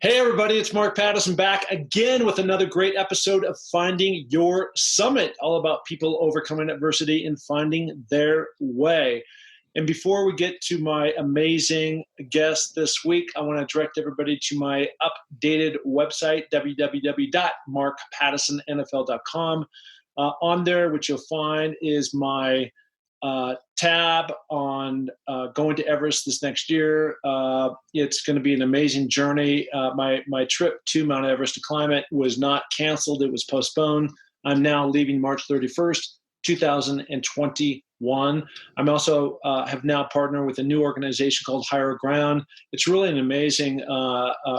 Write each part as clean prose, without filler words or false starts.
Hey everybody, it's Mark Patterson back again with another great episode of Finding Your Summit, all about people overcoming adversity and finding their way. And before we get to my amazing guest this week, I want to direct everybody to my updated website, www.markpattersonnfl.com. On there, what you'll find is my tab on going to Everest this next year. It's going to be an amazing journey. My trip to Mount Everest to climb it was not canceled. It was postponed. I'm now leaving March 31st, 2021. I'm also have now partnered with a new organization called Higher Ground. It's really an amazing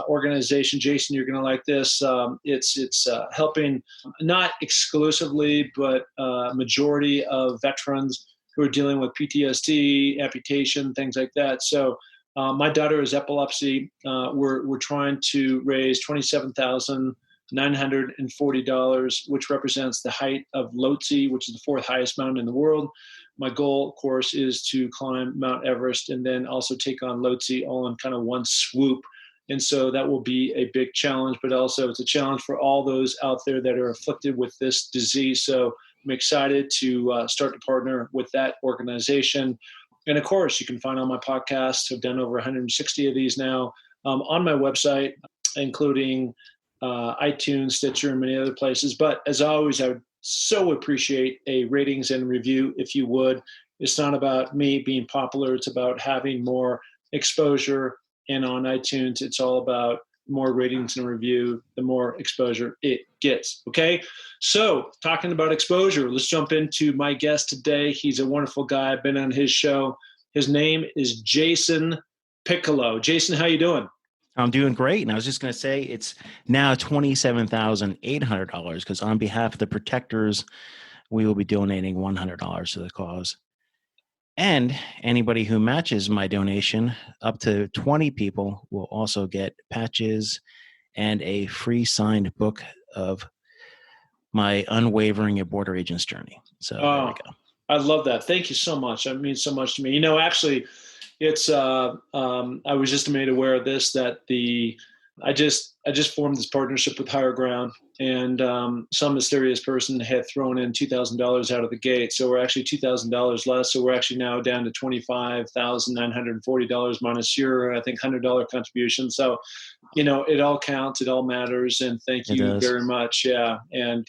organization. Jason, you're going to like this. It's helping not exclusively, but majority of veterans who are dealing with PTSD, amputation, things like that. So my daughter has epilepsy. We're trying to raise $27,940, which represents the height of Lhotse, which is the fourth highest mountain in the world. My goal, of course, is to climb Mount Everest and then also take on Lhotse all in kind of one swoop. And so that will be a big challenge, but also it's a challenge for all those out there that are afflicted with this disease. So I'm excited to start to partner with that organization. And of course, you can find all my podcasts. I've done over 160 of these now on my website, including iTunes, Stitcher, and many other places. But as always, I would so appreciate a ratings and review if you would. It's not about me being popular. It's about having more exposure. And on iTunes, it's all about more ratings and review, the more exposure it gets. Okay. So talking about exposure, let's jump into my guest today. He's a wonderful guy. I've been on his show. His name is Jason Piccolo. Jason, how you doing? I'm doing great. And I was just going to say it's now $27,800 because on behalf of the protectors, we will be donating $100 to the cause. And anybody who matches my donation, up to 20 people, will also get patches and a free signed book of my unwavering border agent's journey. So there we go. I love that. Thank you so much. That means so much to me. You know, actually, it's I was just made aware of this, that I just formed this partnership with Higher Ground, and some mysterious person had thrown in $2,000 out of the gate. So we're actually $2,000 less. So we're actually now down to $25,940 minus your, I think, $100 contribution. So, you know, it all counts. It all matters. And thank you very much. Yeah. And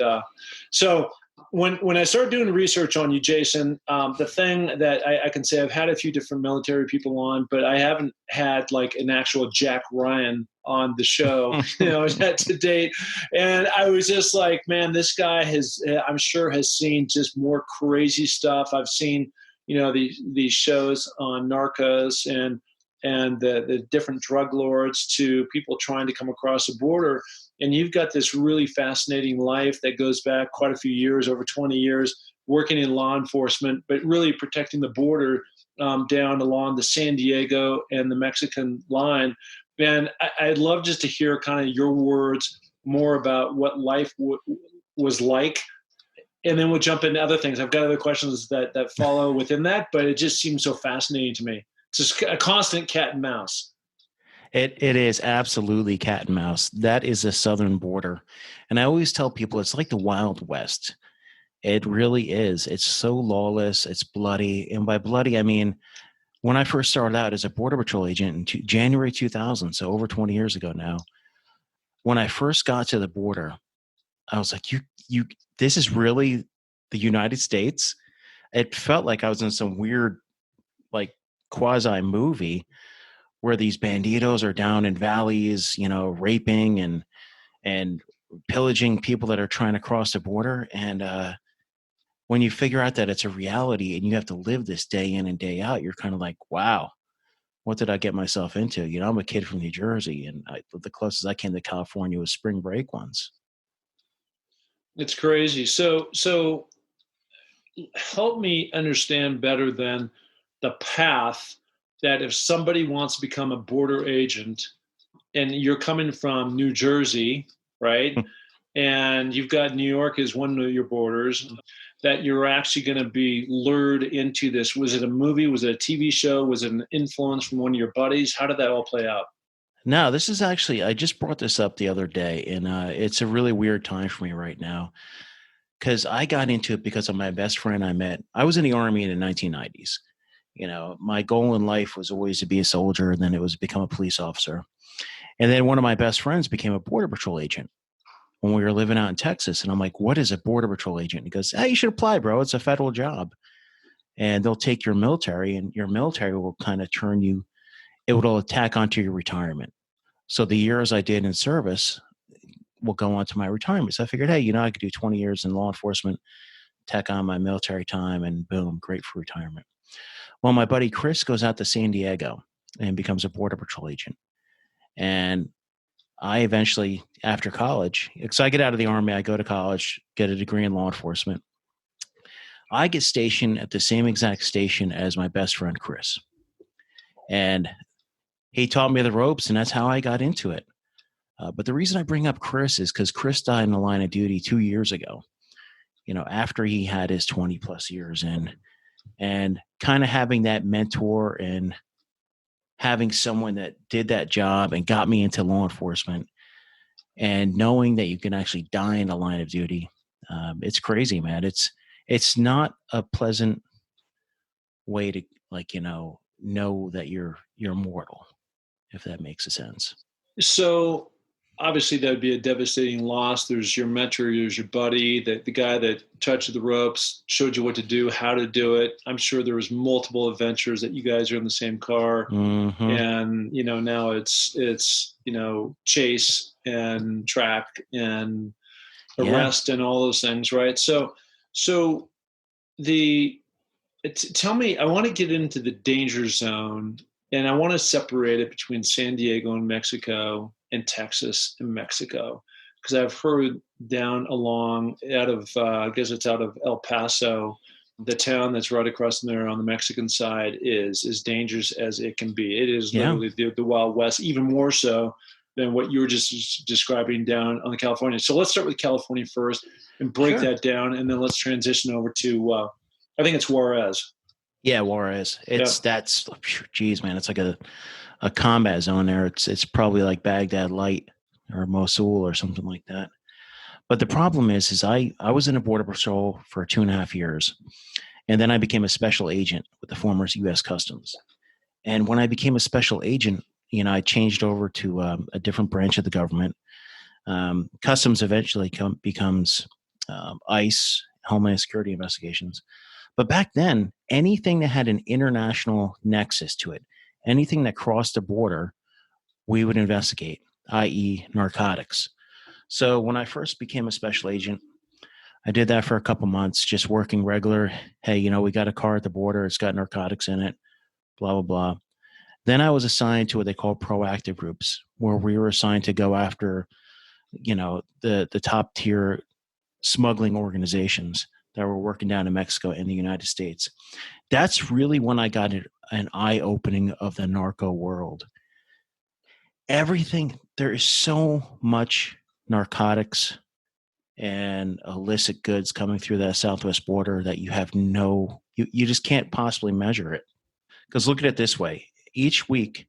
so when I started doing research on you, Jason, the thing that I can say, I've had a few different military people on, but I haven't had like an actual Jack Ryan on the show, you know, to date. And I was just like, man, this guy I'm sure has seen just more crazy stuff. I've seen, you know, these shows on Narcos and the different drug lords to people trying to come across the border. And you've got this really fascinating life that goes back quite a few years, over 20 years, working in law enforcement, but really protecting the border down along the San Diego and the Mexican line. Man, I'd love just to hear kind of your words more about what life was like. And then we'll jump into other things. I've got other questions that follow within that, but it just seems so fascinating to me. It's just a constant cat and mouse. It is absolutely cat and mouse. That is the southern border. And I always tell people it's like the Wild West. It really is. It's so lawless. It's bloody. And by bloody, I mean, when I first started out as a Border Patrol agent in January 2000, so over 20 years ago now, when I first got to the border, I was like, this is really the United States? It felt like I was in some weird, like, quasi-movie where these banditos are down in valleys, you know, raping and pillaging people that are trying to cross the border. And when you figure out that it's a reality and you have to live this day in and day out, you're kind of like, wow, what did I get myself into? You know, I'm a kid from New Jersey, and the closest I came to California was spring break once. It's crazy. So help me understand better then the path that if somebody wants to become a border agent and you're coming from New Jersey, right? And you've got New York as one of your borders, that you're actually going to be lured into this. Was it a movie? Was it a TV show? Was it an influence from one of your buddies? How did that all play out? No, this is actually, I just brought this up the other day, and it's a really weird time for me right now because I got into it because of my best friend I met. I was in the Army in the 1990s. My goal in life was always to be a soldier, and then it was to become a police officer. And then one of my best friends became a Border Patrol agent when we were living out in Texas. And I'm like, what is a Border Patrol agent? He goes, hey, you should apply, bro. It's a federal job. And they'll take your military, and your military will kind of turn you, it will attack onto your retirement. So the years I did in service will go on to my retirement. So I figured, hey, I could do 20 years in law enforcement, tack on my military time, and boom, great for retirement. Well, my buddy Chris goes out to San Diego and becomes a Border Patrol agent. And I eventually, after college, because I get out of the Army, I go to college, get a degree in law enforcement. I get stationed at the same exact station as my best friend, Chris. And he taught me the ropes, and that's how I got into it. But the reason I bring up Chris is because Chris died in the line of duty 2 years ago, after he had his 20 plus years in, and kind of having that mentor and having someone that did that job and got me into law enforcement, and knowing that you can actually die in the line of duty. It's crazy, man. It's not a pleasant way to know that you're mortal, if that makes a sense. So obviously that would be a devastating loss. There's your mentor, there's your buddy, the guy that touched the ropes, showed you what to do, how to do it. I'm sure there was multiple adventures that you guys are in the same car. Mm-hmm. And, now it's chase and track and arrest and all those things. Right. So tell me, I want to get into the danger zone, and I want to separate it between San Diego and Mexico and Texas and Mexico, because I've heard down along out of, I guess it's out of El Paso, the town that's right across from there on the Mexican side is as dangerous as it can be. It is literally the Wild West, even more so than what you were just describing down on the California. So let's start with California first and break that down, and then let's transition over to, I think it's Juarez. Yeah, Juarez. That's, geez, man, it's like a combat zone there. It's probably like Baghdad Light or Mosul or something like that. But the problem is I was in a Border Patrol for 2.5 years, and then I became a special agent with the former U.S. Customs. And when I became a special agent, I changed over to a different branch of the government. Customs eventually becomes ICE, Homeland Security Investigations. But back then, anything that had an international nexus to it, anything that crossed the border, we would investigate, i.e. narcotics. So when I first became a special agent, I did that for a couple months, just working regular. Hey, we got a car at the border. It's got narcotics in it, blah, blah, blah. Then I was assigned to what they call proactive groups, where we were assigned to go after, the top tier smuggling organizations that were working down in Mexico and the United States. That's really when I got an eye-opening of the narco world. There is so much narcotics and illicit goods coming through that southwest border that you just can't possibly measure it. Because look at it this way. Each week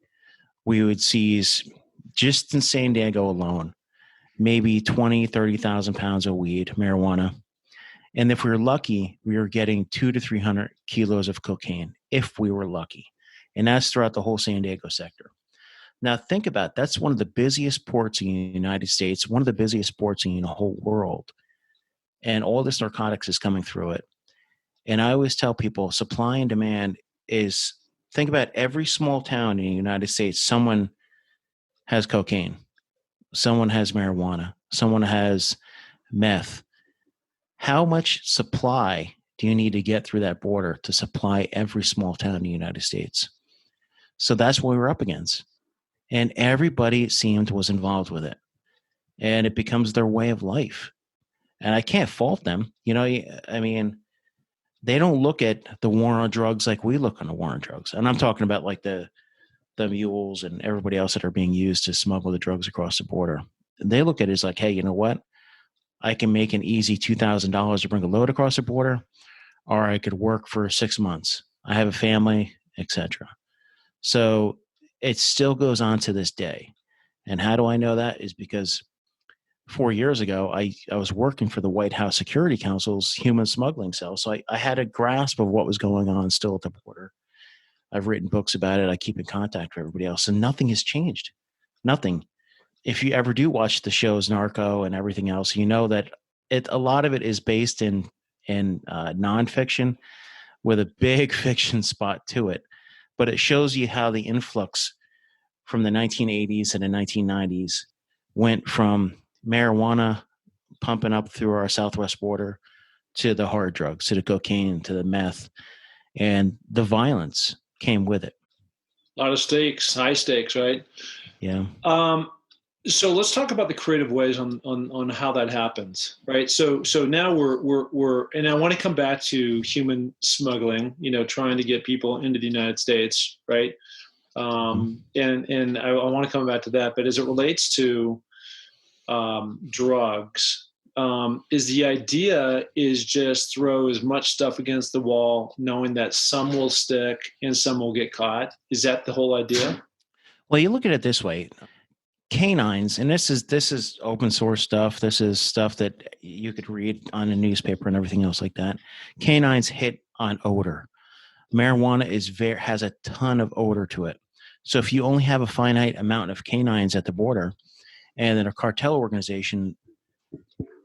we would seize, just in San Diego alone, maybe 20, 30,000 pounds of weed, marijuana. And if we were lucky, we were getting 200 to 300 kilos of cocaine, if we were lucky. And that's throughout the whole San Diego sector. Now, think about it. That's one of the busiest ports in the United States, one of the busiest ports in the whole world. And all this narcotics is coming through it. And I always tell people, supply and demand is, think about every small town in the United States, someone has cocaine, someone has marijuana, someone has meth. How much supply do you need to get through that border to supply every small town in the United States? So that's what we were up against. And everybody, it seemed, was involved with it. And it becomes their way of life. And I can't fault them. I mean, they don't look at the war on drugs like we look on the war on drugs. And I'm talking about like the mules and everybody else that are being used to smuggle the drugs across the border. And they look at it as like, hey, you know what? I can make an easy $2,000 to bring a load across the border, or I could work for 6 months. I have a family, etc. So it still goes on to this day. And how do I know that? Is because 4 years ago, I was working for the White House Security Council's human smuggling cell. So I had a grasp of what was going on still at the border. I've written books about it. I keep in contact with everybody else, and nothing has changed. Nothing. If you ever do watch the shows Narco and everything else, you know that a lot of it is based in nonfiction with a big fiction spot to it. But it shows you how the influx from the 1980s and the 1990s went from marijuana pumping up through our southwest border to the hard drugs, to the cocaine, to the meth, and the violence came with it. A lot of stakes, high stakes, right? Yeah. So let's talk about the creative ways on how that happens, right? So now we're and I want to come back to human smuggling, trying to get people into the United States, right? And I want to come back to that, but as it relates to drugs, is the idea is just throw as much stuff against the wall, knowing that some will stick and some will get caught. Is that the whole idea? Well, you look at it this way. Canines, and this is open source stuff. This is stuff that you could read on a newspaper and everything else like that. Canines hit on odor. Marijuana has a ton of odor to it. So if you only have a finite amount of canines at the border, and then a cartel organization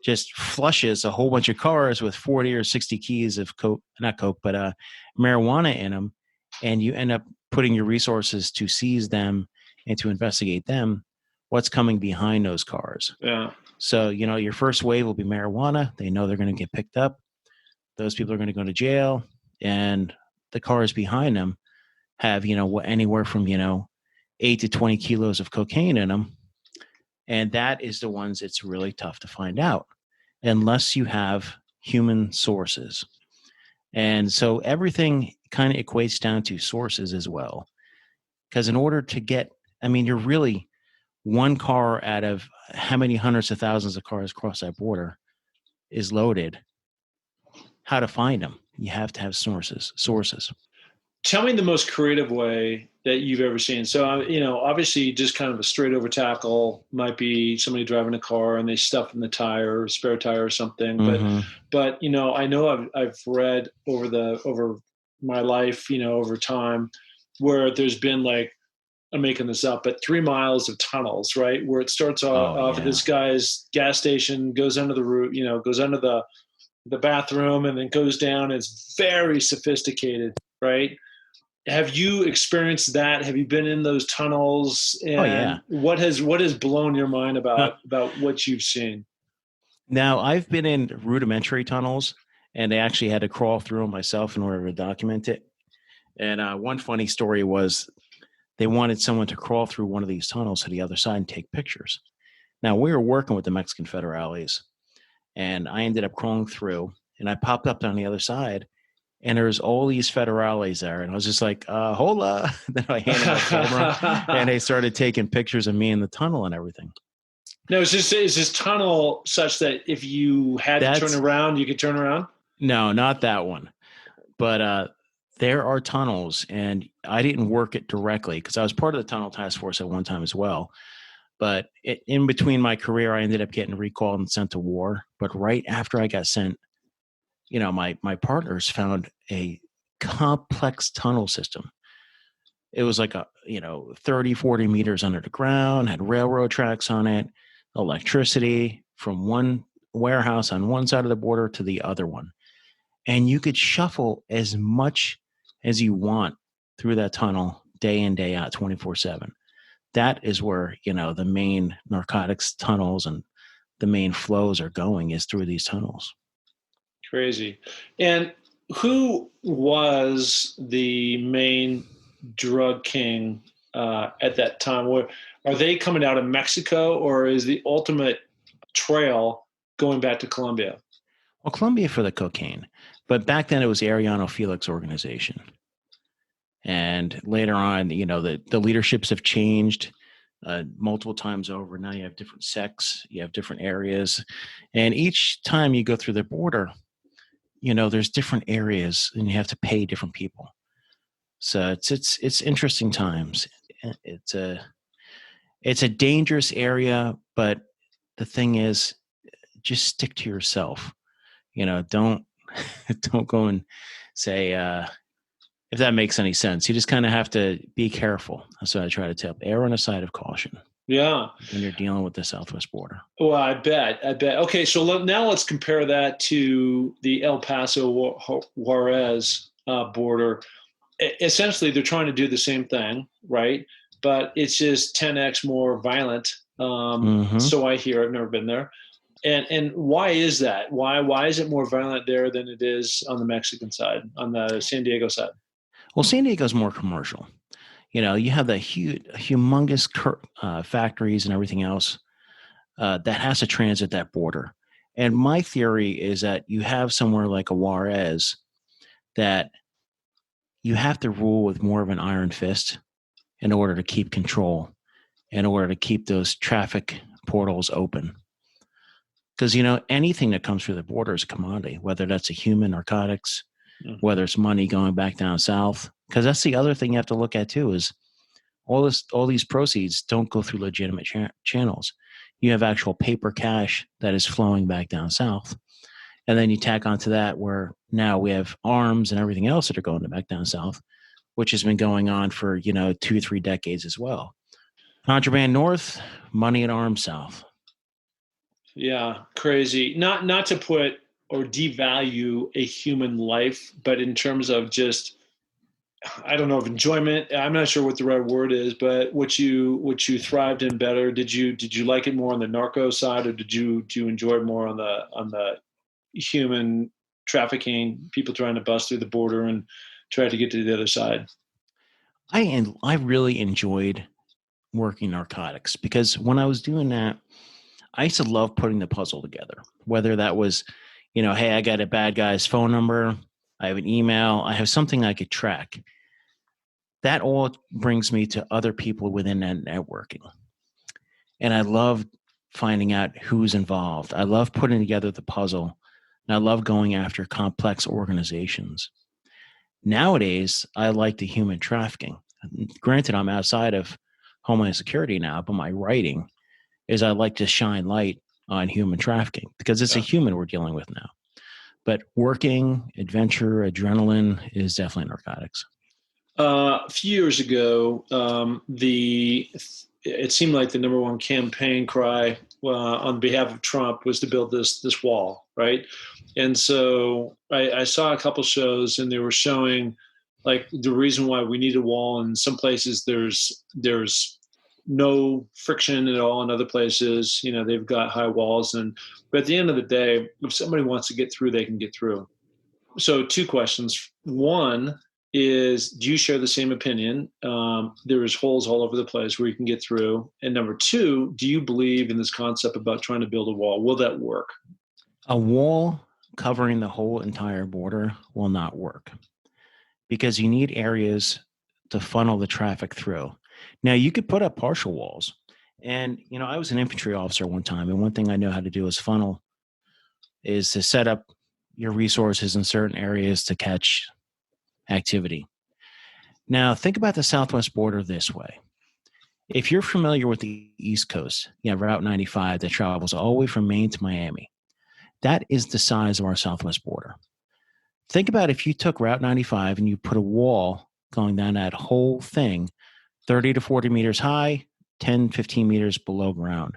just flushes a whole bunch of cars with 40 or 60 keys of marijuana in them, and you end up putting your resources to seize them and to investigate them, what's coming behind those cars? Yeah. So, your first wave will be marijuana. They know they're going to get picked up. Those people are going to go to jail, and the cars behind them have, anywhere from, 8 to 20 kilos of cocaine in them. And that is the ones it's really tough to find out unless you have human sources. And so everything kind of equates down to sources as well. Because in order to get, you're really one car out of how many hundreds of thousands of cars across that border is loaded. How to find them? You have to have sources. Tell me the most creative way that you've ever seen. So, obviously just kind of a straight over tackle might be somebody driving a car and they stuff in the tire, spare tire or something. Mm-hmm. But I know I've read over my life, over time, where there's been like, I'm making this up, but 3 miles of tunnels, right? Where it starts off at this guy's gas station, goes under the roof, goes under the bathroom and then goes down. It's very sophisticated, right? Have you experienced that? Have you been in those tunnels? And what has blown your mind about what you've seen? Now, I've been in rudimentary tunnels, and I actually had to crawl through them myself in order to document it. And one funny story was they wanted someone to crawl through one of these tunnels to the other side and take pictures. Now, we were working with the Mexican federales, and I ended up crawling through, and I popped up on the other side, and there's all these federales there. And I was just like, hola. Then I handed out a camera, and they started taking pictures of me in the tunnel and everything. No, is this tunnel such that if you had to turn around, you could turn around? No, not that one. But there are tunnels, and I didn't work it directly because I was part of the tunnel task force at one time as well. But in between my career, I ended up getting recalled and sent to war. But right after I got sent, my partners found a complex tunnel system. It was like 30, 40 meters under the ground, had railroad tracks on it, electricity from one warehouse on one side of the border to the other one. And you could shuffle as much as you want through that tunnel day in, day out, 24/7. That is where, the main narcotics tunnels and the main flows are going, is through these tunnels. Crazy. And who was the main drug king at that time? Are they coming out of Mexico, or is the ultimate trail going back to Colombia? Well, Colombia for the cocaine, but back then it was the Arellano Felix organization. And later on, the leaderships have changed multiple times over. Now you have different sects, you have different areas, and each time you go through the border, there's different areas, and you have to pay different people. So it's interesting times. It's a dangerous area, but the thing is, just stick to yourself. Don't don't go and say, if that makes any sense. You just kind of have to be careful. That's what I try to tell. Err on the side of caution. Yeah. When you're dealing with the Southwest border. Well, I bet. Okay, so now let's compare that to the El Paso Juarez border. Essentially, they're trying to do the same thing, right? But it's just 10x more violent. So I hear. I've never been there. And why is that? Why is it more violent there than it is on the Mexican side, on the San Diego side? Well, San Diego's more commercial. You have the humongous factories and everything else that has to transit that border. And my theory is that you have somewhere like a Juarez that you have to rule with more of an iron fist in order to keep control, in order to keep those traffic portals open. Because, anything that comes through the border is a commodity, whether that's a human, narcotics, whether it's money going back down south. Because that's the other thing you have to look at too, is all these proceeds don't go through legitimate channels. You have actual paper cash that is flowing back down south. And then you tack onto that where now we have arms and everything else that are going back down south, which has been going on for, 2-3 decades as well. Contraband north, money and arms south. Yeah, crazy. Not to put or devalue a human life, but in terms of just, I don't know, of enjoyment. I'm not sure what the right word is, but what you thrived in better. Did you like it more on the narco side, or do you enjoy it more on the human trafficking, people trying to bust through the border and try to get to the other side? I really enjoyed working narcotics, because when I was doing that, I used to love putting the puzzle together, whether that was, hey, I got a bad guy's phone number, I have an email, I have something I could track. That all brings me to other people within that networking. And I love finding out who's involved. I love putting together the puzzle, and I love going after complex organizations. Nowadays, I like the human trafficking. Granted, I'm outside of Homeland Security now, but my writing is I like to shine light on human trafficking, because it's a human we're dealing with now. But working, adventure, adrenaline is definitely narcotics. A few years ago, it seemed like the number one campaign cry on behalf of Trump was to build this wall, right? And so I saw a couple shows, and they were showing like the reason why we need a wall. In some places, there's no friction at all. In other places, they've got high walls. But at the end of the day, if somebody wants to get through, they can get through. So 2 questions. One is, do you share the same opinion? There's holes all over the place where you can get through. And number 2, do you believe in this concept about trying to build a wall? Will that work? A wall covering the whole entire border will not work, because you need areas to funnel the traffic through. Now, you could put up partial walls. And, I was an infantry officer one time, and one thing I know how to do is to set up your resources in certain areas to catch activity. Now, think about the Southwest border this way. If you're familiar with the East Coast, you have Route 95 that travels all the way from Maine to Miami. That is the size of our Southwest border. Think about if you took Route 95 and you put a wall going down that whole thing, 30 to 40 meters high, 10, 15 meters below ground.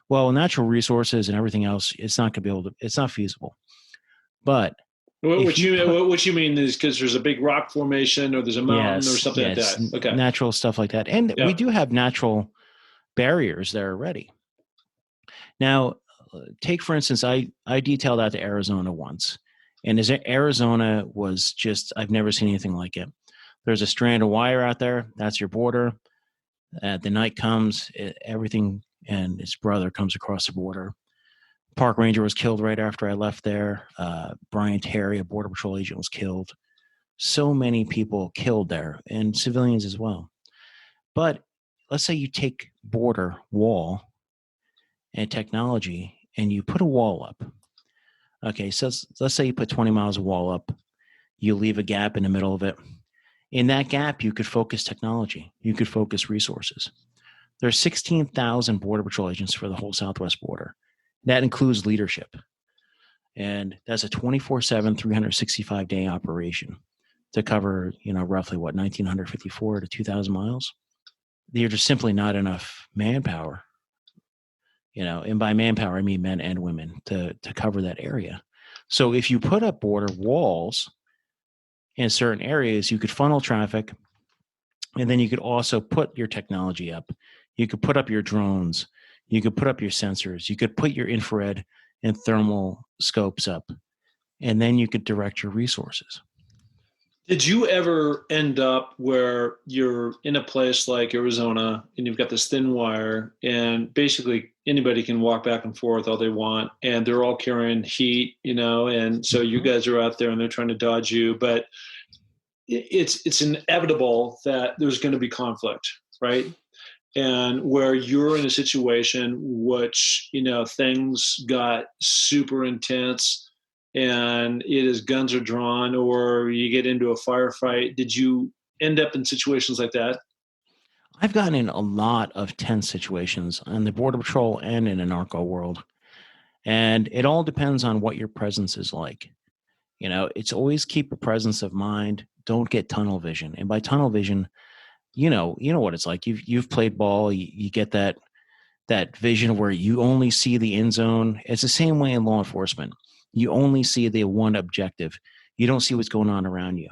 Well, natural resources and everything else, it's not going to be able to, it's not feasible. But what you mean is because there's a big rock formation, or there's a mountain, or something like that. Okay. Natural stuff like that. And we do have natural barriers there already. Now, take, for instance, I detailed out to Arizona once. And Arizona was just, I've never seen anything like it. There's a strand of wire out there. That's your border. The night comes, everything and its brother comes across the border. Park ranger was killed right after I left there. Brian Terry, a border patrol agent, was killed. So many people killed there, and civilians as well. But let's say you take border wall and technology and you put a wall up. Okay, so let's say you put 20 miles of wall up. You leave a gap in the middle of it. In that gap, you could focus technology. You could focus resources. There are 16,000 Border Patrol agents for the whole Southwest border. That includes leadership. And that's a 24/7, 365-day operation to cover, roughly 1,954 to 2,000 miles. There's just simply not enough manpower, and by manpower, I mean men and women to cover that area. So if you put up border walls in certain areas, you could funnel traffic, and then you could also put your technology up. You could put up your drones. You could put up your sensors. You could put your infrared and thermal scopes up, and then you could direct your resources. Did you ever end up where you're in a place like Arizona and you've got this thin wire and basically anybody can walk back and forth all they want and they're all carrying heat, and so you guys are out there and they're trying to dodge you, but it's inevitable that there's going to be conflict, right? And where you're in a situation which, things got super intense and it is guns are drawn or you get into a firefight. Did you end up in situations like that? I've gotten in a lot of tense situations on the Border Patrol and in a narco world. And it all depends on what your presence is like. It's always keep a presence of mind. Don't get tunnel vision. And by tunnel vision, you know what it's like. You've played ball. You get that vision where you only see the end zone. It's the same way in law enforcement. You only see the one objective. You don't see what's going on around you.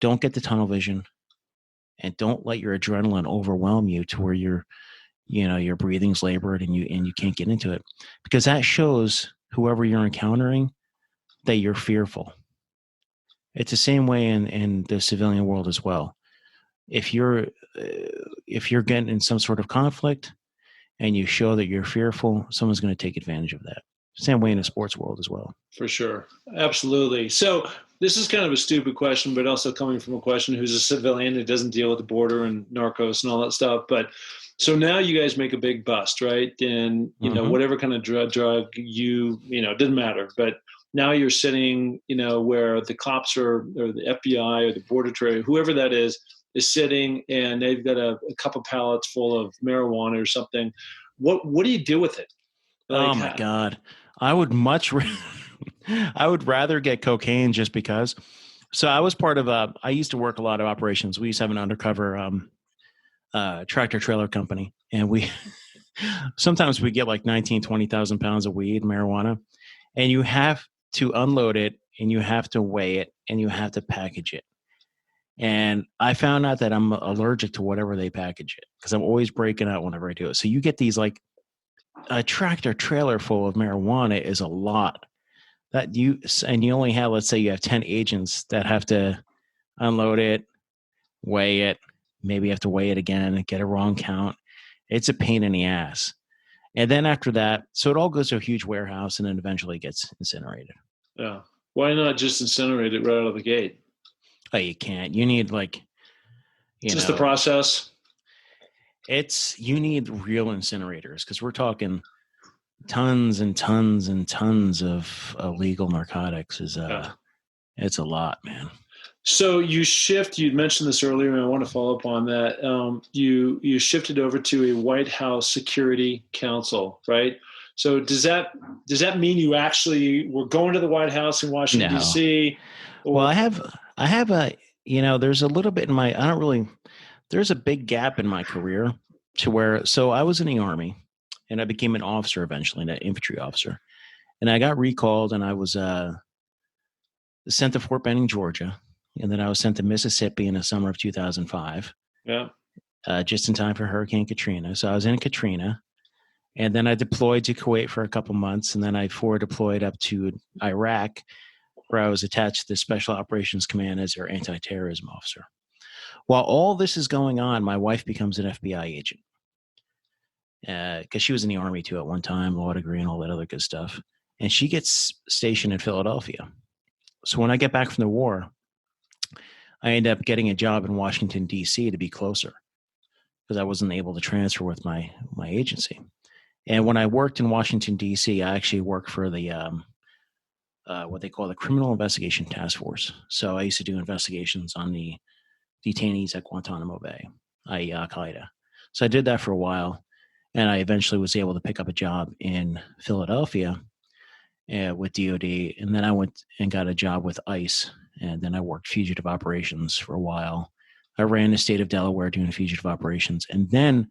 Don't get the tunnel vision, and don't let your adrenaline overwhelm you to where your breathing's labored and you can't get into it, because that shows whoever you're encountering that you're fearful. It's the same way in the civilian world as well. If you're getting in some sort of conflict and you show that you're fearful, someone's going to take advantage of that. Same way in the sports world as well. For sure. Absolutely. So this is kind of a stupid question, but also coming from a question who's a civilian that doesn't deal with the border and narcos and all that stuff. But so now you guys make a big bust, right? And, whatever kind of drug it doesn't matter. But now you're sitting, where the cops or the FBI or the border trade, whoever that is sitting and they've got a couple pallets full of marijuana or something. What do you do with it? Oh my God. I would I would rather get cocaine just because. So I was part of I used to work a lot of operations. We used to have an undercover tractor trailer company, and we sometimes we get like 20,000 pounds of weed, marijuana, and you have to unload it and you have to weigh it and you have to package it. And I found out that I'm allergic to whatever they package it because I'm always breaking out whenever I do it. So you get these like a tractor trailer full of marijuana is a lot and you only have, let's say you have 10 agents that have to unload it, weigh it, maybe have to weigh it again and get a wrong count. It's a pain in the ass. And then after that, so it all goes to a huge warehouse and then eventually gets incinerated. Yeah. Why not just incinerate it right out of the gate? Oh, you can't. You need just the process. You need real incinerators because we're talking tons and tons and tons of illegal narcotics. It's a lot, man. So you'd mentioned this earlier, and I want to follow up on that. You shifted over to a White House Security Council, right? So does that mean you actually were going to the White House in Washington, D.C.? Well, I have a, there's a little bit in there's a big gap in my career to where, so I was in the Army and I became an officer eventually, an infantry officer. And I got recalled and I was sent to Fort Benning, Georgia. And then I was sent to Mississippi in the summer of 2005. Yeah. Just in time for Hurricane Katrina. So I was in Katrina. And then I deployed to Kuwait for a couple months. And then I forward deployed up to Iraq, where I was attached to the Special Operations Command as their anti-terrorism officer. While all this is going on, my wife becomes an FBI agent. Because she was in the Army too at one time, law degree and all that other good stuff. And she gets stationed in Philadelphia. So when I get back from the war, I end up getting a job in Washington, D.C. to be closer because I wasn't able to transfer with my agency. And when I worked in Washington, D.C., I actually worked for the what they call the Criminal Investigation Task Force. So I used to do investigations on the detainees at Guantanamo Bay, i.e. Al-Qaeda. So I did that for a while, and I eventually was able to pick up a job in Philadelphia with DOD, and then I went and got a job with ICE, and then I worked fugitive operations for a while. I ran the state of Delaware doing fugitive operations, and then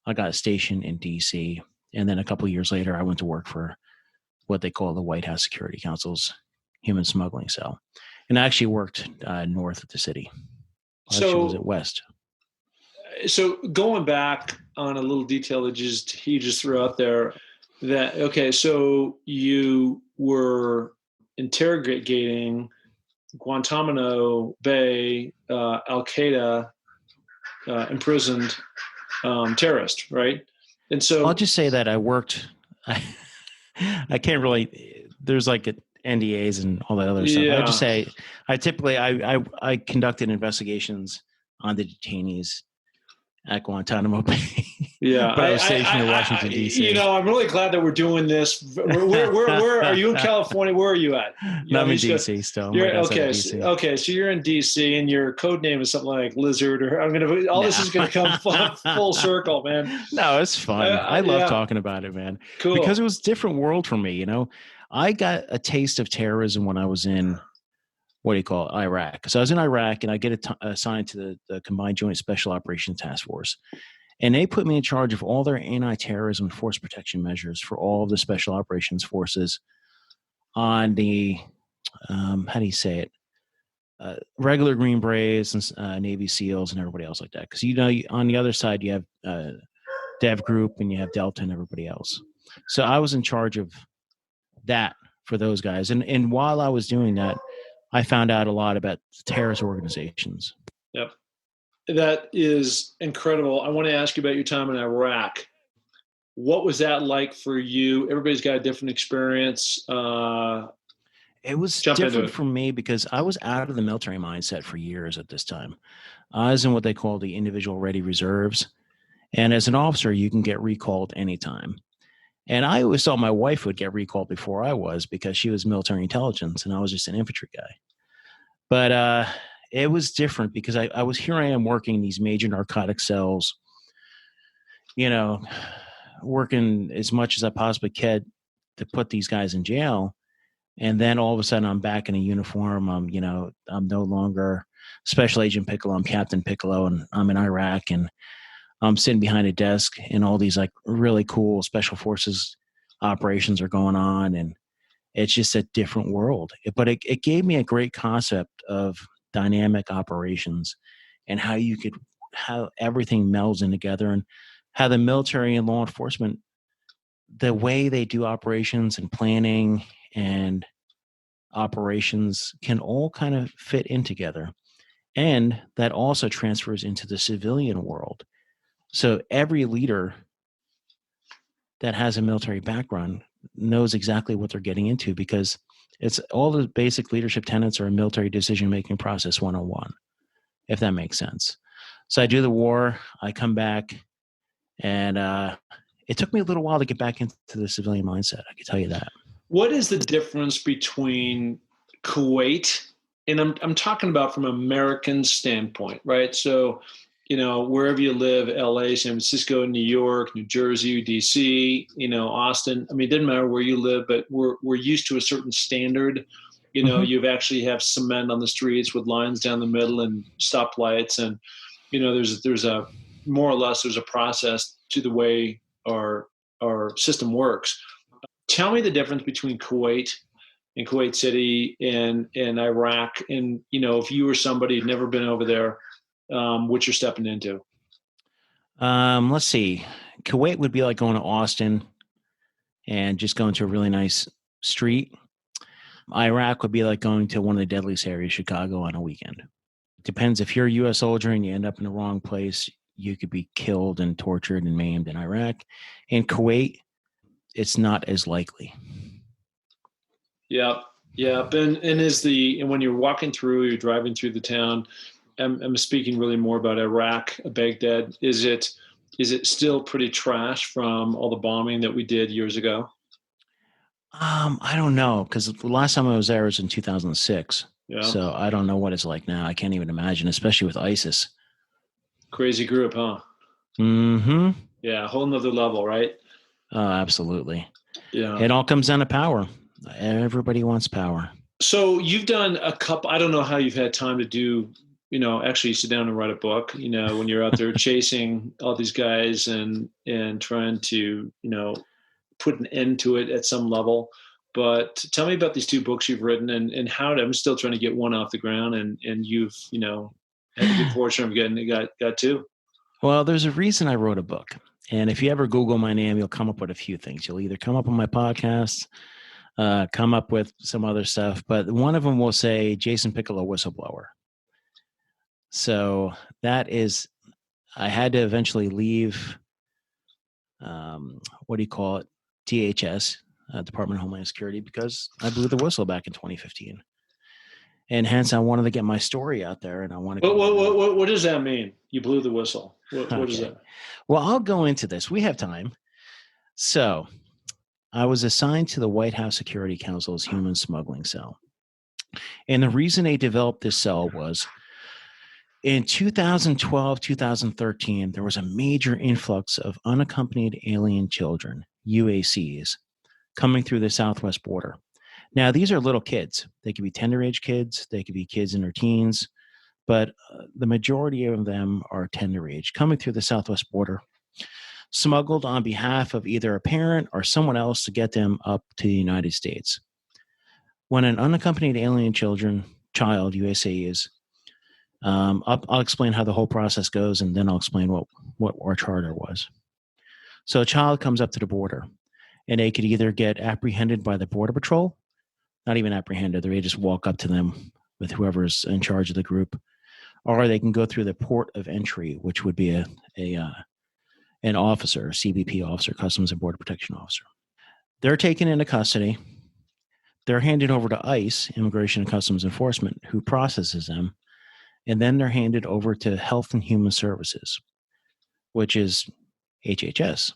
I got stationed in DC, and then a couple of years later, I went to work for what they call the White House Security Council's human smuggling cell, and I actually worked north of the city. So was it west? So going back on a little detail that he just threw out there, that okay, so you were interrogating Guantanamo Bay Al Qaeda imprisoned terrorist, right? And so I'll just say that I worked. I can't really. There's like NDAs and all that other stuff. I just say I typically I conducted investigations on the detainees at Guantanamo Bay. Yeah, but I was stationed in Washington D.C. I'm really glad that we're doing this. Where are you in California? Where are you at? I'm in D.C. still. You're okay. Okay, so you're in D.C. and your code name is something like Lizard, or this is gonna come full circle, man. No, it's fun. I love talking about it, man. Cool. Because it was a different world for me. I got a taste of terrorism when I was in Iraq. So I was in Iraq, and I get assigned to the Combined Joint Special Operations Task Force. And they put me in charge of all their anti-terrorism and force protection measures for all of the special operations forces on the, how do you say it? Regular Green Berets and Navy SEALs and everybody else like that. Because, on the other side, you have Dev Group and you have Delta and everybody else. So I was in charge of that for those guys. And while I was doing that, I found out a lot about terrorist organizations. Yep. That is incredible. I want to ask you about your time in Iraq. What was that like for you? Everybody's got a different experience. It was different for me because I was out of the military mindset for years at this time. I was in what they call the individual ready reserves. And as an officer, you can get recalled anytime. And I always thought my wife would get recalled before I was because she was military intelligence and I was just an infantry guy. But it was different because I I am working these major narcotic cells, working as much as I possibly could to put these guys in jail. And then all of a sudden I'm back in a uniform. I'm no longer Special Agent Piccolo. I'm Captain Piccolo, and I'm in Iraq, and I'm sitting behind a desk, and all these like really cool special forces operations are going on. And it's just a different world. But it gave me a great concept of dynamic operations and how everything melds in together, and how the military and law enforcement, the way they do operations and planning and operations can all kind of fit in together. And that also transfers into the civilian world. So every leader that has a military background knows exactly what they're getting into, because it's all the basic leadership tenets are a military decision-making process 101, if that makes sense. So I do the war, I come back, and it took me a little while to get back into the civilian mindset. I can tell you that. What is the difference between Kuwait, and I'm talking about from an American standpoint, right? So, wherever you live, LA, San Francisco, New York, New Jersey, DC, Austin. I mean, it doesn't matter where you live, but we're used to a certain standard. You've actually have cement on the streets with lines down the middle and stoplights, and there's a more or less there's a process to the way our system works. Tell me the difference between Kuwait and Kuwait City and Iraq, and if you were somebody who'd never been over there, what you're stepping into. Let's see. Kuwait would be like going to Austin and just going to a really nice street. Iraq would be like going to one of the deadliest areas, Chicago, on a weekend. Depends if you're a U.S. soldier and you end up in the wrong place, you could be killed and tortured and maimed in Iraq. In Kuwait, it's not as likely. Yeah. And when you're walking through, you're driving through the town. I'm speaking really more about Iraq, Baghdad. Is it still pretty trash from all the bombing that we did years ago? I don't know, because the last time I was there was in 2006. Yeah. So I don't know what it's like now. I can't even imagine, especially with ISIS. Crazy group, huh? Mm-hmm. Yeah, a whole nother level, right? Oh, absolutely. Yeah. It all comes down to power. Everybody wants power. So you've done a couple, I don't know how you've had time to do, actually sit down and write a book, when you're out there chasing all these guys and trying to, put an end to it at some level. But tell me about these two books you've written and how I'm still trying to get one off the ground and you've, had the good fortune of getting got two. Well, there's a reason I wrote a book. And if you ever Google my name, you'll come up with a few things. You'll either come up on my podcast, come up with some other stuff, but one of them will say Jason Piccolo whistleblower. So that is, I had to eventually leave, what do you call it? DHS, Department of Homeland Security, because I blew the whistle back in 2015. And hence I wanted to get my story out there and I want to. What does that mean? You blew the whistle. What is that? Well, I'll go into this. We have time. So I was assigned to the White House Security Council's human smuggling cell. And the reason they developed this cell was in 2012, 2013, there was a major influx of unaccompanied alien children, UACs, coming through the southwest border. Now, these are little kids. They could be tender age kids. They could be kids in their teens. But the majority of them are tender age, coming through the southwest border, smuggled on behalf of either a parent or someone else to get them up to the United States. When an unaccompanied alien child, UAC is, I'll explain how the whole process goes, and then I'll explain what our charter was. So a child comes up to the border, and they could either get apprehended by the Border Patrol, not even apprehended, they just walk up to them with whoever's in charge of the group, or they can go through the port of entry, which would be an officer, a CBP officer, Customs and Border Protection officer. They're taken into custody. They're handed over to ICE, Immigration and Customs Enforcement, who processes them. And then they're handed over to Health and Human Services, which is HHS,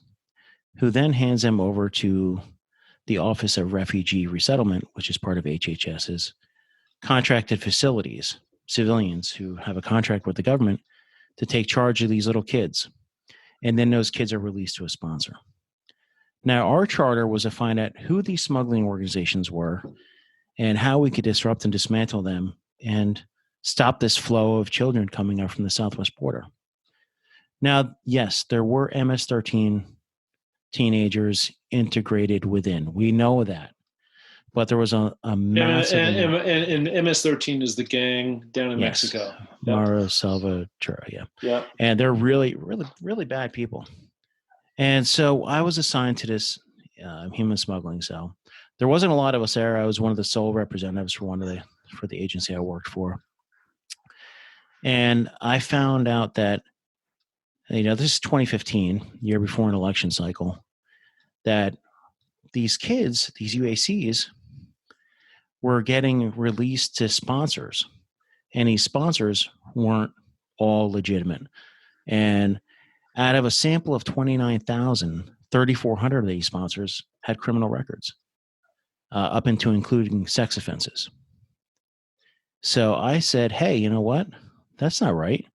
who then hands them over to the Office of Refugee Resettlement, which is part of HHS's contracted facilities, civilians who have a contract with the government to take charge of these little kids. And then those kids are released to a sponsor. Now, our charter was to find out who these smuggling organizations were and how we could disrupt and dismantle them and stop this flow of children coming up from the southwest border. Now, yes, there were MS-13 teenagers integrated within. We know that. But there was a massive... And MS-13 is the gang down in Mexico. Mara Salvatore, yeah. Yeah. And they're really, really, really bad people. And so I was assigned to this human smuggling cell. There wasn't a lot of us there. I was one of the sole representatives for the agency I worked for. And I found out that, this is 2015, year before an election cycle, that these kids, these UACs, were getting released to sponsors. And these sponsors weren't all legitimate. And out of a sample of 29,000, 3,400 of these sponsors had criminal records, up into including sex offenses. So I said, hey, you know what? That's not right.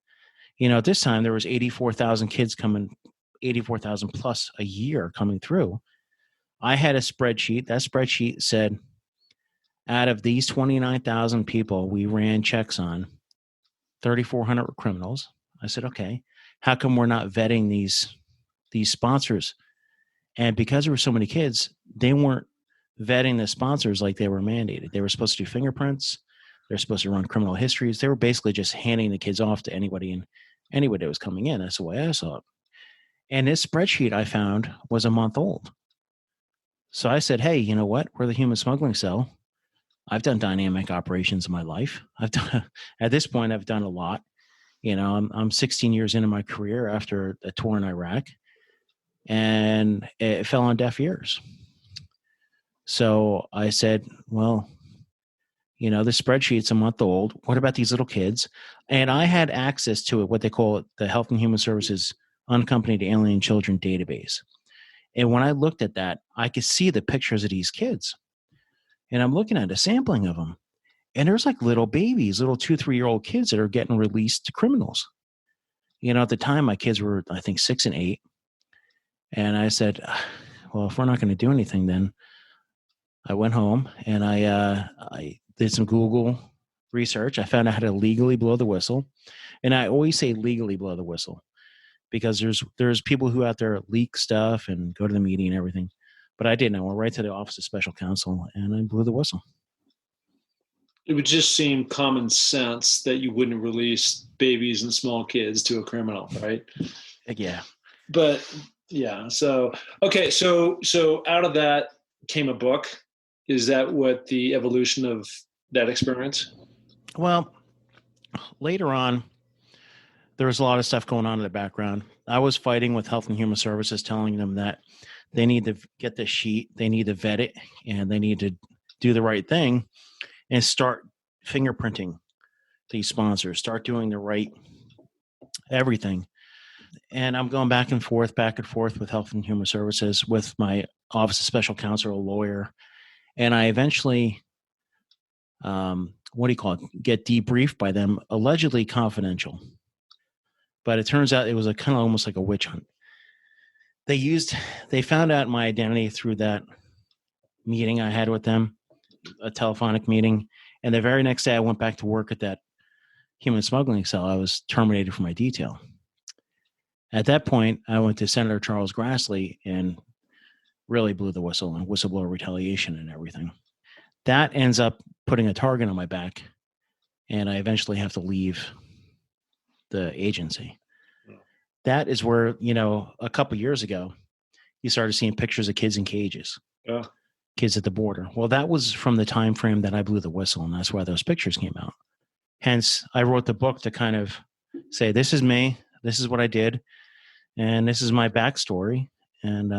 At this time, there was 84,000 kids coming, 84,000 plus a year coming through. I had a spreadsheet. That spreadsheet said, out of these 29,000 people we ran checks on, 3,400 were criminals. I said, okay, how come we're not vetting these sponsors? And because there were so many kids, they weren't vetting the sponsors like they were mandated. They were supposed to do fingerprints. They're supposed to run criminal histories. They were basically just handing the kids off to anybody that was coming in. That's the way I saw it. And this spreadsheet I found was a month old. So I said, hey, you know what? We're the human smuggling cell. I've done dynamic operations in my life. At this point, I've done a lot. I'm 16 years into my career after a tour in Iraq, and it fell on deaf ears. So I said, well, this spreadsheet's a month old. What about these little kids? And I had access to it, what they call the Health and Human Services Unaccompanied Alien Children Database. And when I looked at that, I could see the pictures of these kids. And I'm looking at a sampling of them. And there's like little babies, little 2-3-year-old kids that are getting released to criminals. At the time my kids were, I think, 6 and 8. And I said, well, if we're not going to do anything, then I went home and I did some Google research. I found out how to legally blow the whistle. And I always say legally blow the whistle because there's people who out there leak stuff and go to the meeting and everything. But I didn't. I went right to the Office of Special Counsel and I blew the whistle. It would just seem common sense that you wouldn't release babies and small kids to a criminal, right? Yeah. But yeah. So, okay. So out of that came a book. Is that what the evolution of that experience? Well, later on, there was a lot of stuff going on in the background. I was fighting with Health and Human Services, telling them that they need to get the sheet, they need to vet it, and they need to do the right thing and start fingerprinting these sponsors, start doing the right everything. And I'm going back and forth with Health and Human Services, with my Office of Special Counsel, a lawyer. And I eventually, get debriefed by them, allegedly confidential. But it turns out it was a kind of almost like a witch hunt. They found out my identity through that meeting I had with them, a telephonic meeting. And the very next day I went back to work at that human smuggling cell. I was terminated from my detail. At that point, I went to Senator Charles Grassley and really blew the whistle on whistleblower retaliation and everything. That ends up putting a target on my back, and I eventually have to leave the agency. That is where, a couple of years ago, you started seeing pictures of kids in cages, kids at the border. Well, that was from the time frame that I blew the whistle, and that's why those pictures came out. Hence, I wrote the book to kind of say, this is me, this is what I did, and this is my backstory, and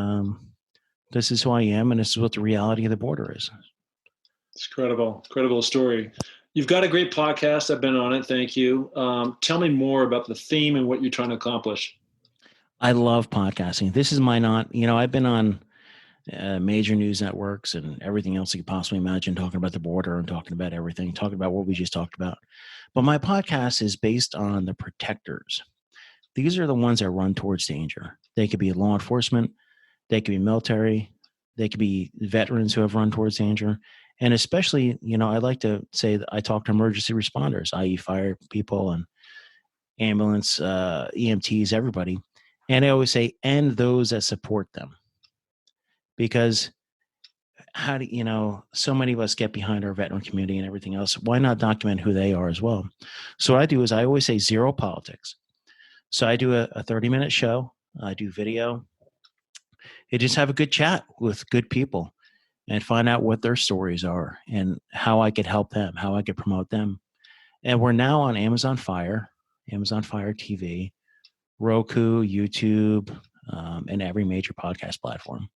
this is who I am, and this is what the reality of the border is. It's incredible story. You've got a great podcast. I've been on it. Thank you. Tell me more about the theme and what you're trying to accomplish. I love podcasting. This is I've been on major news networks and everything else you could possibly imagine, talking about the border and talking about everything, talking about what we just talked about. But my podcast is based on the protectors. These are the ones that run towards danger. They could be law enforcement. They could be military. They could be veterans who have run towards danger. And especially, I like to say that I talk to emergency responders, i.e. fire people and ambulance, EMTs, everybody. And I always say, and those that support them. Because so many of us get behind our veteran community and everything else. Why not document who they are as well? So what I do is I always say zero politics. So I do a 30-minute show. I do video. You just have a good chat with good people and find out what their stories are and how I could help them, how I could promote them. And we're now on Amazon Fire TV, Roku, YouTube, and every major podcast platform.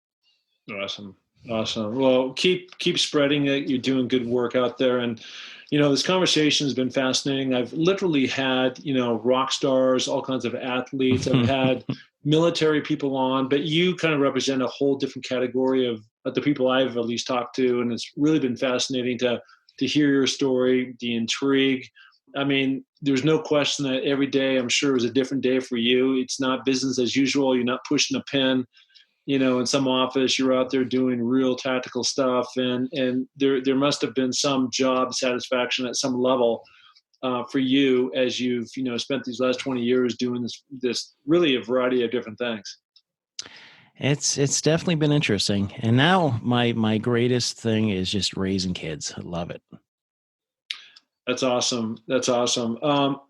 Awesome. Well, keep spreading it. You're doing good work out there. And, this conversation has been fascinating. I've literally had, rock stars, all kinds of athletes. I've had military people on, but you kind of represent a whole different category of the people I've at least talked to. And it's really been fascinating to hear your story, the intrigue. I mean, there's no question that every day, I'm sure, is a different day for you. It's not business as usual. You're not pushing a pen, in some office. You're out there doing real tactical stuff. And there must have been some job satisfaction at some level for you as you've, spent these last 20 years doing this really a variety of different things. It's definitely been interesting. And now my greatest thing is just raising kids. I love it. That's awesome.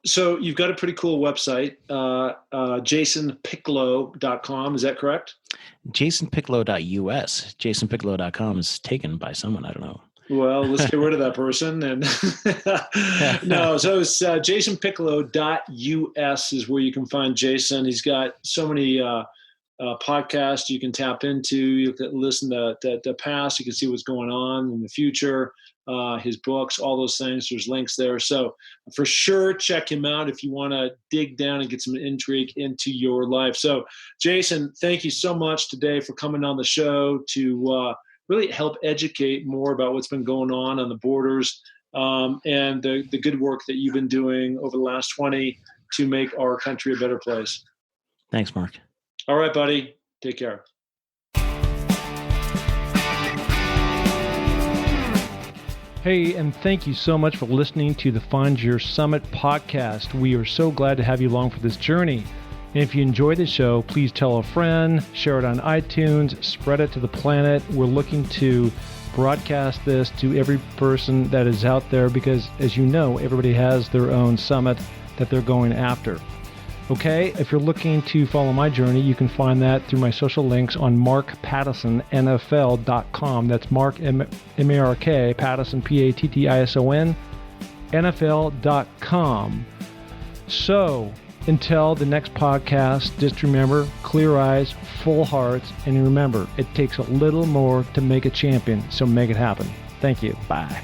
So you've got a pretty cool website, jasonpiccolo.com. Is that correct? jasonpiccolo.us. jasonpiccolo.com is taken by someone. I don't know. Well, let's get rid of that person. And no, so it's jasonpiccolo.us is where you can find Jason. He's got so many podcasts you can tap into. You can listen to the past. You can see what's going on in the future. His books, all those things. There's links there. So for sure, check him out if you want to dig down and get some intrigue into your life. So Jason, thank you so much today for coming on the show to really help educate more about what's been going on the borders and the good work that you've been doing over the last 20 to make our country a better place. Thanks, Mark. All right, buddy. Take care. Hey, and thank you so much for listening to the Find Your Summit podcast. We are so glad to have you along for this journey. And if you enjoy the show, please tell a friend, share it on iTunes, spread it to the planet. We're looking to broadcast this to every person that is out there because, as you know, everybody has their own summit that they're going after. Okay, if you're looking to follow my journey, you can find that through my social links on markpattisionnfl.com. That's Mark, M-A-R-K, Pattison, P-A-T-T-I-S-O-N, NFL.com. So, until the next podcast, just remember, clear eyes, full hearts, and remember, it takes a little more to make a champion, so make it happen. Thank you. Bye.